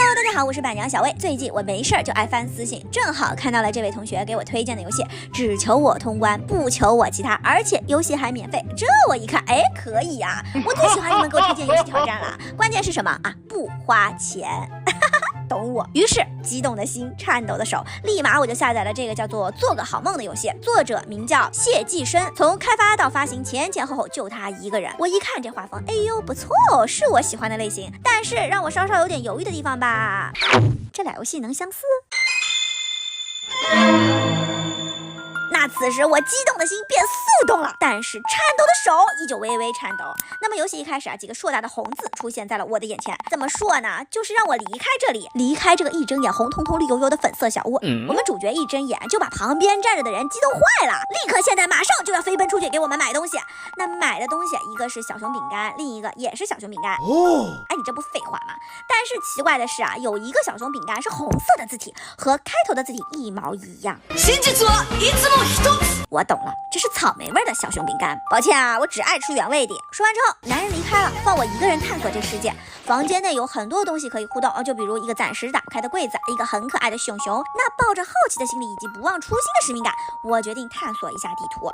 Hello， 大家好，我是板娘小薇。最近我没事儿就爱翻私信，正好看到了这位同学给我推荐的游戏，只求我通关，不求我其他，而且游戏还免费。这我一看，哎，可以啊！我最喜欢你们给我推荐游戏挑战了。关键是什么啊？不花钱。懂我，于是激动的心，颤抖的手，立马我就下载了这个叫做《做个好梦》的游戏。作者名叫谢继深，从开发到发行前后就他一个人。我一看这画风，哎呦不错哦，是我喜欢的类型。但是让我稍稍有点犹豫的地方吧，这俩游戏能相似？那此时我激动的心变速动了，但是颤抖的手依旧微微颤抖。那么游戏一开始啊，几个硕大的红字出现在了我的眼前。怎么说呢？就是让我离开这里，离开这个一睁眼红彤彤绿油油的粉色小屋。我们主角一睁眼就把旁边站着的人激动坏了，立刻现在马上就要飞奔出去给我们买东西。那买的东西一个是小熊饼干，另一个也是小熊饼干。哎，你这不废话吗？但是奇怪的是啊，有一个小熊饼干是红色的字体，和开头的字体一毛一样。我懂了，这是草莓味的小熊饼干。抱歉啊，我只爱吃原味的。说完之后，男人离开了，放我一个人探索这世界。房间内有很多东西可以互动，就比如一个暂时打不开的柜子，一个很可爱的熊熊。那抱着好奇的心理以及不忘初心的使命感，我决定探索一下地图。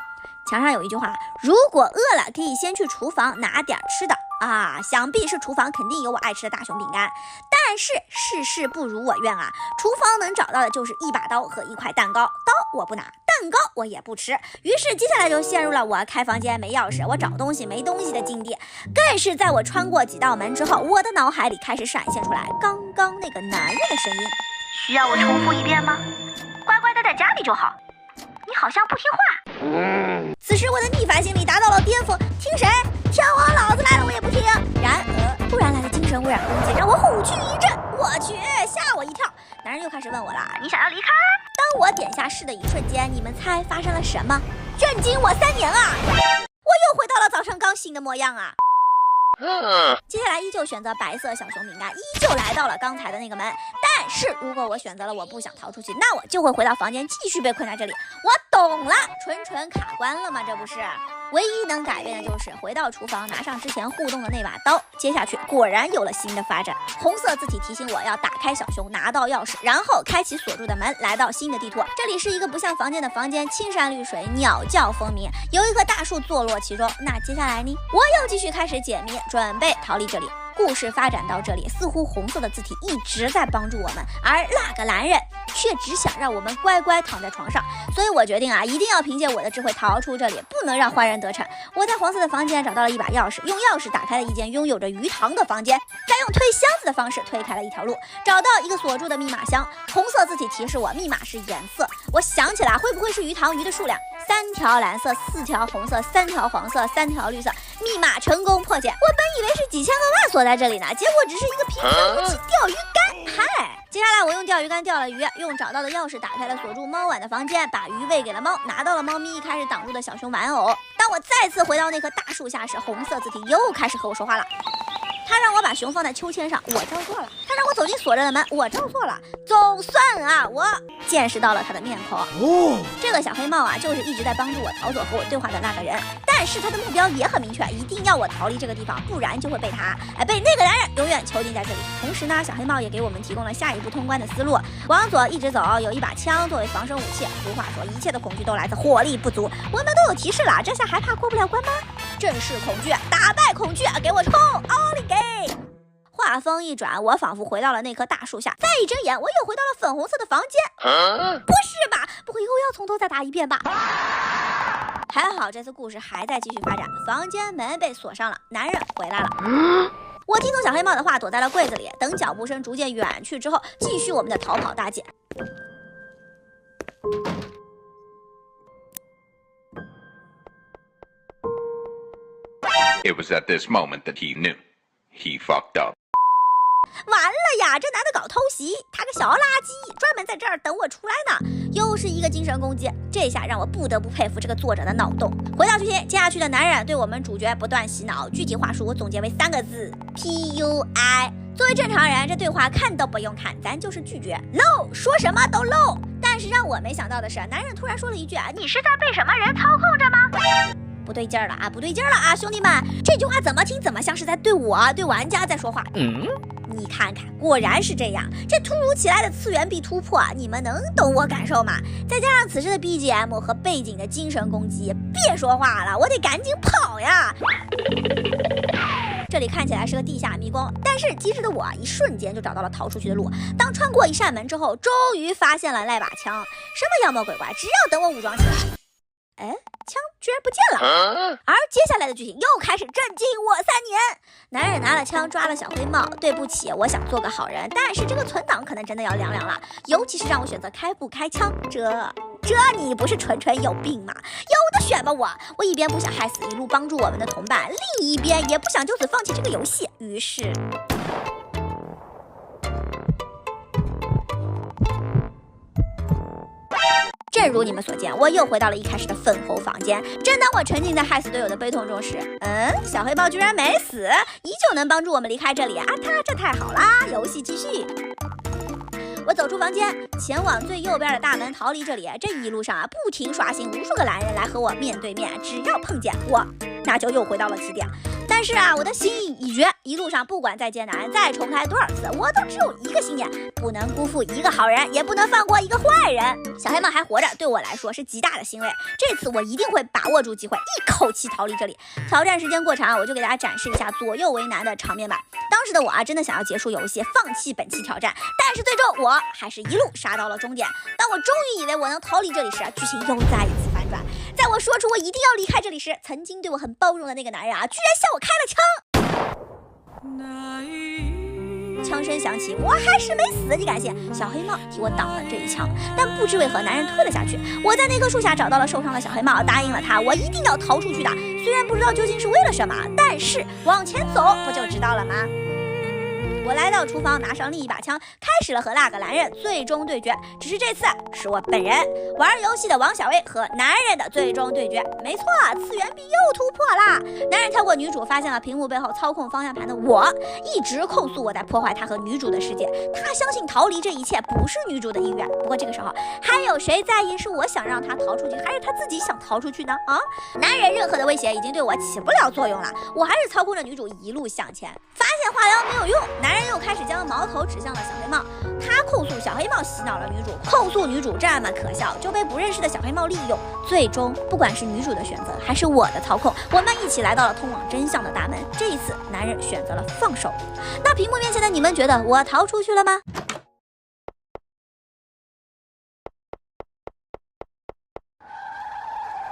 墙上有一句话，如果饿了可以先去厨房拿点吃的啊，想必是厨房肯定有我爱吃的大熊饼干。但是事事不如我愿啊，厨房能找到的就是一把刀和一块蛋糕，刀我不拿，蛋糕我也不吃。于是接下来就陷入了我开房间没钥匙，我找东西没东西的境地。更是在我穿过几道门之后，我的脑海里开始闪现出来刚刚那个男人的声音。需要我重复一遍吗？乖乖待在家里就好。你好像不听话。此时我的逆反心理达到了巅峰，听谁？天王老子来了我也不听。然而突然来的精神污染攻击让我虎躯一震，我去，吓我一跳。男人又开始问我了，你想要离开？当我点下是的一瞬间，你们猜发生了什么？震惊我3年啊！我又回到了早上刚醒的模样啊！接下来依旧选择白色小熊饼干，依旧来到了刚才的那个门。但是如果我选择了我不想逃出去，那我就会回到房间继续被困在这里。我懂了，纯卡关了吗？这不是。唯一能改变的就是回到厨房，拿上之前互动的那把刀。接下去果然有了新的发展，红色字体提醒我要打开小熊，拿到钥匙，然后开启锁住的门，来到新的地图。这里是一个不像房间的房间，青山绿水，鸟叫蜂鸣，有一棵大树坐落其中。那接下来呢？我又继续开始解谜，准备逃离这里。故事发展到这里，似乎红色的字体一直在帮助我们，而那个男人却只想让我们乖乖躺在床上。所以我决定啊，一定要凭借我的智慧逃出这里，不能让坏人得逞。我在黄色的房间找到了一把钥匙，用钥匙打开了一间拥有着鱼塘的房间，再用推箱子的方式推开了一条路，找到一个锁住的密码箱。红色字体提示我密码是颜色，我想起来，会不会是鱼塘鱼的数量？3条蓝色，4条红色，3条黄色，3条绿色，密码成功破解。我本以为是几千个万锁在这里呢，结果只是一个平平无奇钓鱼竿。嗨，接下来我用钓鱼竿钓了鱼，用找到的钥匙打开了锁住猫碗的房间，把鱼喂给了猫，拿到了猫咪一开始挡住的小熊玩偶。当我再次回到那棵大树下时，红色字体又开始和我说话了。他让我把熊放在秋千上，我照做了。他让我走进锁着的门，我照做了。总算啊，我见识到了他的面孔。这个小黑帽啊，就是一直在帮助我逃走和我对话的那个人。但是他的目标也很明确，一定要我逃离这个地方，不然就会被他被那个男人永远囚禁在这里。同时呢，小黑帽也给我们提供了下一步通关的思路。往左一直走，有一把枪作为防身武器。俗话说，一切的恐惧都来自火力不足。我们都有提示了，这下还怕过不了关吗？正视恐惧，打败恐惧，给我冲！奥利给！话锋一转，我仿佛回到了那棵大树下，再一睁眼，我又回到了粉红色的房间。不是吧？不会又要从头再打一遍吧？还好这次故事还在继续发展，房间门被锁上了，男人回来了。我听从小黑帽的话，躲在了柜子里，等脚步声逐渐远去之后，继续我们的逃跑大计。It was at this moment that he knew he fucked up. 完了呀，这男的搞偷袭，他个小垃圾，专门在这儿等我出来呢。又是一个精神攻击，这下让我不得不佩服这个作者的脑洞。回到剧情，接下去的男人对我们主角不断洗脑，具体话术我总结为3个字 PUI。作为正常人，这对话看都不用看，咱就是拒绝 ，no， 说什么都 low。但是让我没想到的是，男人突然说了一句你是在被什么人操控着吗？不对劲儿了啊，不对劲儿了啊，兄弟们，这句话怎么听怎么像是在对我、对玩家在说话。你看看，果然是这样。这突如其来的次元壁突破，你们能懂我感受吗？再加上此时的 BGM 和背景的精神攻击，别说话了，我得赶紧跑呀！这里看起来是个地下迷宫，但是机智的我一瞬间就找到了逃出去的路。当穿过一扇门之后，终于发现了那把枪。什么妖魔鬼怪，只要等我武装起来。哎，枪居然不见了！而接下来的剧情又开始震惊我3年。男人拿了枪抓了小黑帽，对不起，我想做个好人，但是这个存档可能真的要凉凉了，尤其是让我选择开不开枪，这你不是纯纯有病吗？有的选吧我一边不想害死一路帮助我们的同伴，另一边也不想就此放弃这个游戏，于是。正如你们所见，我又回到了一开始的粉红房间。正当我沉浸在害死队友的悲痛中时，小黑豹居然没死，依旧能帮助我们离开这里啊！这太好啦！游戏继续。我走出房间，前往最右边的大门，逃离这里。这一路上不停刷新无数个男人来和我面对面，只要碰见我，那就又回到了起点。但是我的心意已决，一路上不管再艰难，再重开多少次，我都只有一个信念，不能辜负一个好人，也不能放过一个坏人。小黑帽还活着，对我来说是极大的欣慰。这次我一定会把握住机会，一口气逃离这里。挑战时间过长，我就给大家展示一下左右为难的场面吧。当时的我真的想要结束游戏，放弃本期挑战，但是最终我还是一路杀到了终点。当我终于以为我能逃离这里时，剧情又再一次反转。在我说出我一定要离开这里时，曾经对我很包容的那个男人居然向我开了枪。枪声响起，我还是没死，你敢信？小黑帽替我挡了这一枪，但不知为何男人退了下去。我在那棵树下找到了受伤的小黑帽，答应了他，我一定要逃出去的。虽然不知道究竟是为了什么，但是往前走不就知道了吗？我来到厨房，拿上另一把枪，开始了和那个男人最终对决。只是这次是我本人玩游戏的王小薇和男人的最终对决。没错，次元壁又突破啦！男人跳过女主，发现了屏幕背后操控方向盘的我，一直控诉我在破坏他和女主的世界。他相信逃离这一切不是女主的意愿。不过这个时候，还有谁在意是我想让他逃出去，还是他自己想逃出去呢？男人任何的威胁已经对我起不了作用了，我还是操控着女主一路向前。发现化疗没有用，男人又开始将矛头指向了小黑帽。他控诉小黑帽洗脑了女主，控诉女主这么可笑，就被不认识的小黑帽利用。最终，不管是女主的选择还是我的操控，我们一起来到了通往真相的大门。这一次，男人选择了放手。那屏幕面前的你们觉得我逃出去了吗？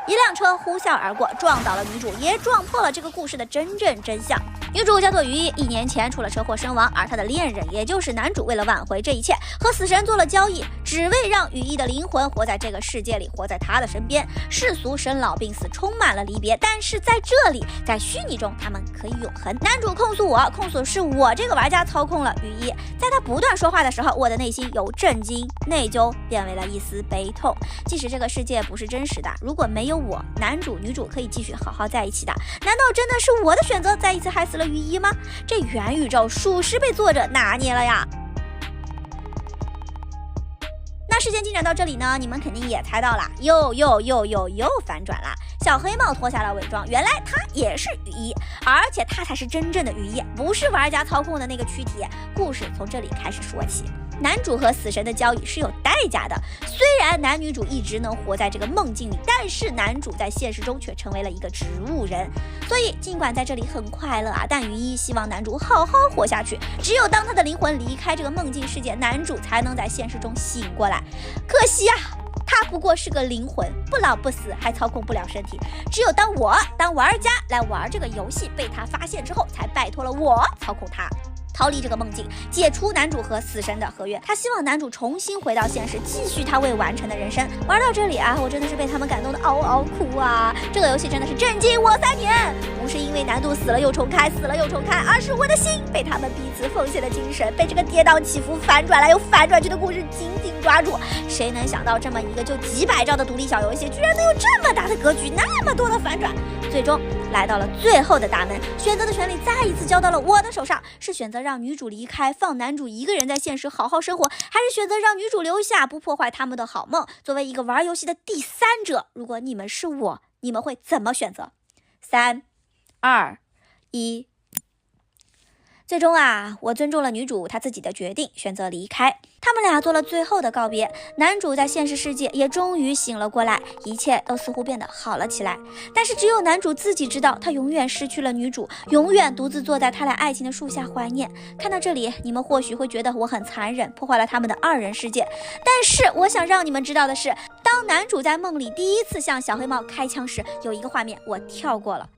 一辆车呼啸而过，撞倒了女主，也撞破了这个故事的真正真相。女主叫做于一，1年前出了车祸身亡，而她的恋人也就是男主为了挽回这一切，和死神做了交易，只为让于一的灵魂活在这个世界里，活在他的身边。世俗生老病死，充满了离别，但是在这里，在虚拟中，他们可以永恒。男主控诉我，控诉是我这个玩家操控了于一。在他不断说话的时候，我的内心由震惊、内疚变为了一丝悲痛。即使这个世界不是真实的，如果没有我，男主女主可以继续好好在一起的。难道真的是我的选择再一次害死了于一吗？这元宇宙属实被作者拿捏了呀。那事件进展到这里呢，你们肯定也猜到了，又反转了。小黑帽脱下了伪装，原来他也是雨衣，而且他才是真正的雨衣，不是玩家操控的那个躯体。故事从这里开始说起。男主和死神的交易是有代价的，虽然男女主一直能活在这个梦境里，但是男主在现实中却成为了一个植物人。所以尽管在这里很快乐但于一希望男主好好活下去。只有当他的灵魂离开这个梦境世界，男主才能在现实中醒过来。可惜他不过是个灵魂，不老不死，还操控不了身体。只有当玩家来玩这个游戏，被他发现之后，才拜托了我操控他。逃离这个梦境，解除男主和死神的合约。他希望男主重新回到现实，继续他未完成的人生。玩到这里我真的是被他们感动的嗷嗷哭啊！这个游戏真的是震惊我3年，不是因为难度死了又重开，而是我的心被他们彼此奉献的精神，被这个跌宕起伏、反转来又反转去的故事紧紧抓住。谁能想到这么一个就几百兆的独立小游戏，居然能有这么大的格局，那么多的反转？最终来到了最后的大门，选择的权利再一次交到了我的手上，是选择让女主离开，放男主一个人在现实好好生活，还是选择让女主留下，不破坏他们的好梦？作为一个玩游戏的第三者，如果你们是我，你们会怎么选择？3、2、1。最终啊，我尊重了女主她自己的决定，选择离开。他们俩做了最后的告别，男主在现实世界也终于醒了过来，一切都似乎变得好了起来。但是只有男主自己知道，他永远失去了女主，永远独自坐在他俩爱情的树下怀念。看到这里，你们或许会觉得我很残忍，破坏了他们的二人世界。但是我想让你们知道的是，当男主在梦里第一次向小黑帽开枪时，有一个画面我跳过了。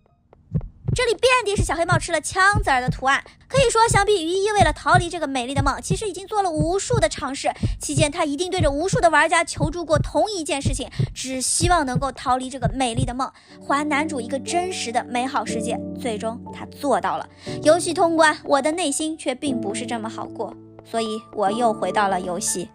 这里遍地是小黑帽吃了枪子儿的图案，可以说想必于一为了逃离这个美丽的梦，其实已经做了无数的尝试，期间他一定对着无数的玩家求助过同一件事情，只希望能够逃离这个美丽的梦，还男主一个真实的美好世界。最终他做到了，游戏通关，我的内心却并不是这么好过，所以我又回到了游戏。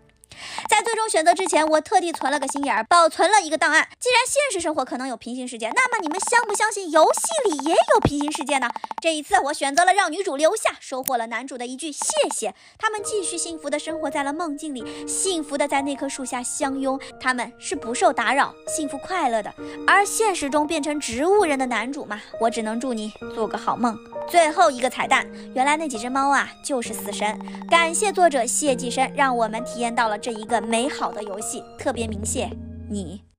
在最终选择之前，我特地存了个心眼儿，保存了一个档案。既然现实生活可能有平行世界，那么你们相不相信游戏里也有平行世界呢？这一次我选择了让女主留下，收获了男主的一句谢谢。他们继续幸福的生活在了梦境里，幸福的在那棵树下相拥，他们是不受打扰，幸福快乐的。而现实中变成植物人的男主嘛，我只能祝你做个好梦。最后一个彩蛋，原来那几只猫啊就是死神。感谢作者谢寄生，让我们体验到了这一个美好的游戏，特别鸣谢你。